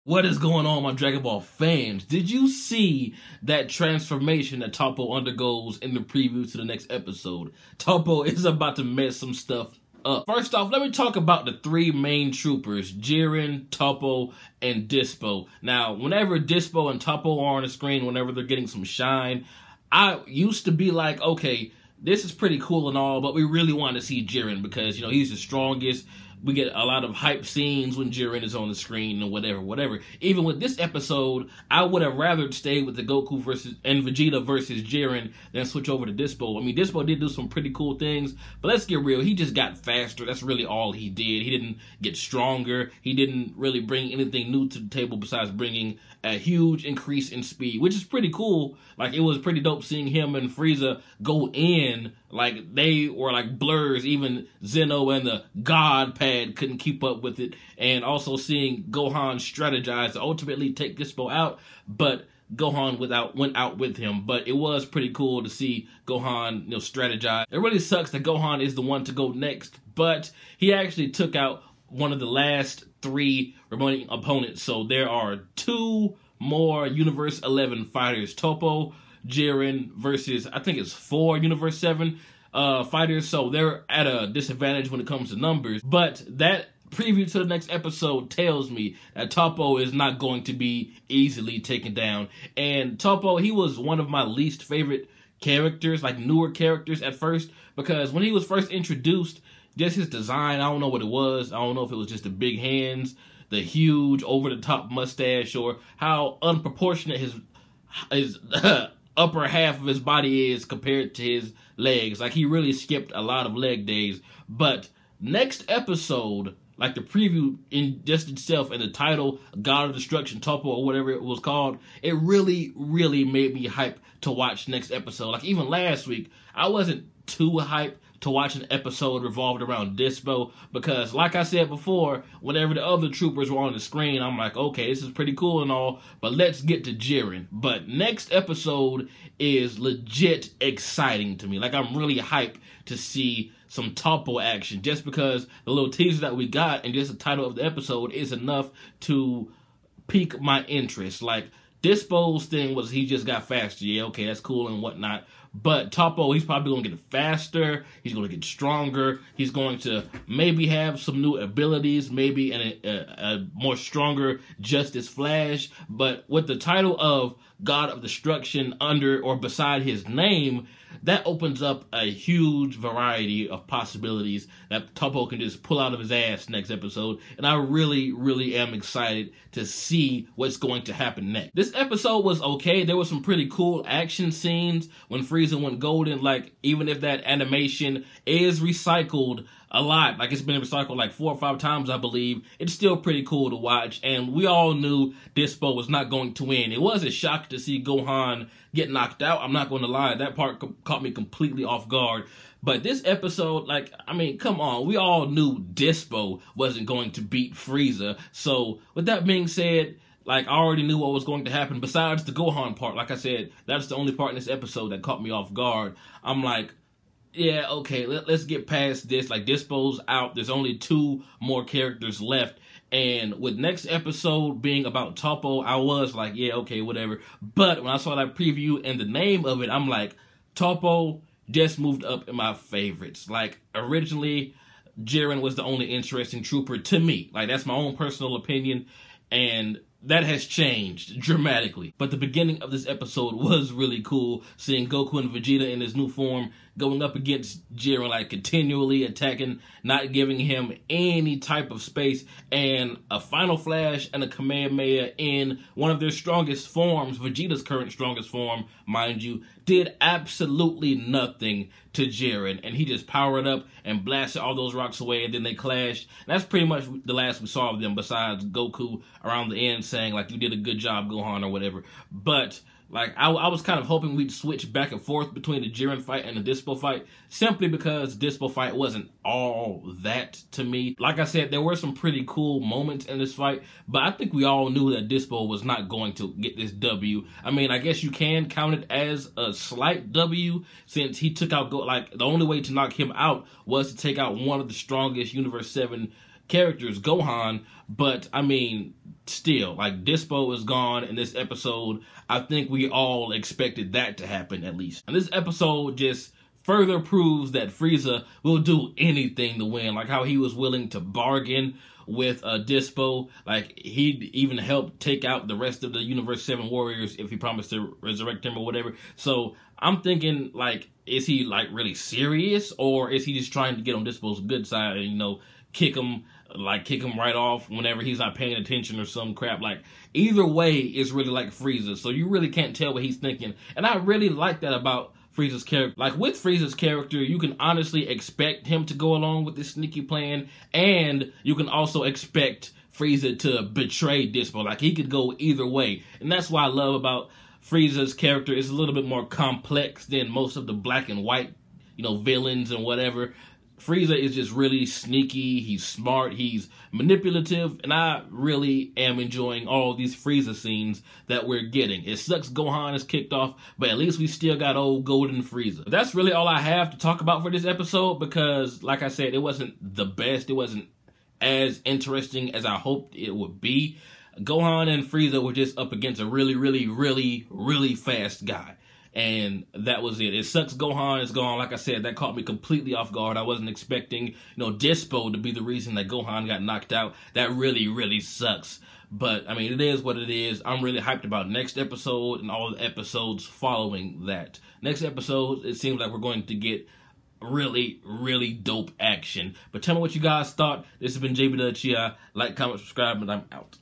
What is going on, my Dragon Ball fans? Did you see that transformation that TOPPO undergoes in the preview to the next episode? TOPPO is about to mess some stuff up. First off, let me talk about the three main troopers, Jiren, TOPPO, and Dispo. Now, whenever Dispo and TOPPO are on the screen, whenever they're getting some shine, I used to be like, okay, this is pretty cool and all, but we really want to see Jiren because, you know, he's the strongest. We get a lot of hype scenes when Jiren is on the screen and whatever. Even with this episode, I would have rather stayed with the Goku and Vegeta versus Jiren than switch over to Dispo. I mean, Dispo did do some pretty cool things, but let's get real. He just got faster. That's really all he did. He didn't get stronger. He didn't really bring anything new to the table besides bringing a huge increase in speed, which is pretty cool. Like, it was pretty dope seeing him and Frieza go in. Like, they were like blurs. Even Zeno and the God Pad couldn't keep up with it. And also seeing Gohan strategize to ultimately take Dispo out, but Gohan went out with him. But it was pretty cool to see Gohan, you know, strategize. It really sucks that Gohan is the one to go next, but he actually took out one of the last three remaining opponents. So there are two more Universe 11 fighters. TOPPO, Jiren versus, I think it's 4 Universe 7 fighters. So they're at a disadvantage when it comes to numbers. But that preview to the next episode tells me that TOPPO is not going to be easily taken down. And TOPPO, he was one of my least favorite characters, like newer characters at first, because when he was first introduced, just his design, I don't know what it was. I don't know if it was just the big hands, the huge over-the-top mustache, or how unproportionate his upper half of his body is compared to his legs. Like, he really skipped a lot of leg days. But next episode, like the preview in just itself and the title, God of Destruction, TOPPO, or whatever it was called, it really, really made me hype to watch next episode. Like, even last week, I wasn't too hyped to watch an episode revolved around Dispo, because like I said before, whenever the other troopers were on the screen, I'm like, okay, this is pretty cool and all, but let's get to Jiren. But next episode is legit exciting to me. Like, I'm really hyped to see some TOPPO action, just because the little teaser that we got and just the title of the episode is enough to pique my interest. Like, Dispo's thing was he just got faster. Yeah, okay, that's cool and whatnot. But TOPPO, he's probably going to get faster. He's going to get stronger. He's going to maybe have some new abilities, maybe a more stronger Justice Flash. But with the title of God of Destruction under or beside his name, that opens up a huge variety of possibilities that TOPPO can just pull out of his ass next episode. And I really, really am excited to see what's going to happen next. This episode was okay. There were some pretty cool action scenes when Frieza went golden. Like, even if that animation is recycled a lot, like it's been recycled like 4 or 5 times, I believe, it's still pretty cool to watch. And we all knew Dispo was not going to win. It was a shock to see Gohan get knocked out. I'm not going to lie, that part caught me completely off guard. But this episode, like, I mean, come on, we all knew Dispo wasn't going to beat Frieza. So with that being said, like, I already knew what was going to happen besides the Gohan part. Like I said, that's the only part in this episode that caught me off guard. I'm like, yeah, okay, let's get past this. Like, Dispo's out. There's only 2 more characters left. And with next episode being about TOPPO, I was like, yeah, okay, whatever. But when I saw that preview and the name of it, I'm like, TOPPO just moved up in my favorites. Like, originally, Jiren was the only interesting trooper to me. Like, that's my own personal opinion. And that has changed dramatically. But the beginning of this episode was really cool, seeing Goku and Vegeta in his new form going up against Jiren, like continually attacking, not giving him any type of space, and a Final Flash and a Kamehameha in one of their strongest forms, Vegeta's current strongest form, mind you, did absolutely nothing to Jiren, and he just powered up and blasted all those rocks away, and then they clashed. And that's pretty much the last we saw of them, besides Goku around the end saying, like, you did a good job, Gohan, or whatever. But like, I was kind of hoping we'd switch back and forth between the Jiren fight and the Dispo fight, simply because Dispo fight wasn't all that to me. Like I said, there were some pretty cool moments in this fight, but I think we all knew that Dispo was not going to get this W. I mean, I guess you can count it as a slight W, since he took out, like, the only way to knock him out was to take out one of the strongest Universe 7 characters, Gohan, but I mean, still, like, Dispo is gone in this episode. I think we all expected that to happen, at least. And this episode just further proves that Frieza will do anything to win, like how he was willing to bargain with Dispo. Like, he'd even help take out the rest of the Universe 7 warriors if he promised to resurrect him or whatever. So I'm thinking, like, is he, like, really serious, or is he just trying to get on Dispo's good side and, you know, kick him right off whenever he's not paying attention or some crap? Like, either way is really like Frieza, so you really can't tell what he's thinking. And I really like that about Frieza's character. Like, with Frieza's character, you can honestly expect him to go along with this sneaky plan, and you can also expect Frieza to betray Dispo. Like, he could go either way, and that's what I love about Frieza's character. Is a little bit more complex than most of the black and white, you know, villains and whatever. Frieza is just really sneaky, he's smart, he's manipulative, and I really am enjoying all these Frieza scenes that we're getting. It sucks Gohan is kicked off, but at least we still got old Golden Frieza. But that's really all I have to talk about for this episode, because, like I said, it wasn't the best, it wasn't as interesting as I hoped it would be. Gohan and Frieza were just up against a really fast guy. And that was it. It sucks Gohan is gone. Like I said, that caught me completely off guard. I wasn't expecting, you know, Dispo to be the reason that Gohan got knocked out. That really sucks. But, I mean, it is what it is. I'm really hyped about next episode and all the episodes following that. Next episode, it seems like we're going to get really dope action. But tell me what you guys thought. This has been jbDAuchiha. Like, comment, subscribe, and I'm out.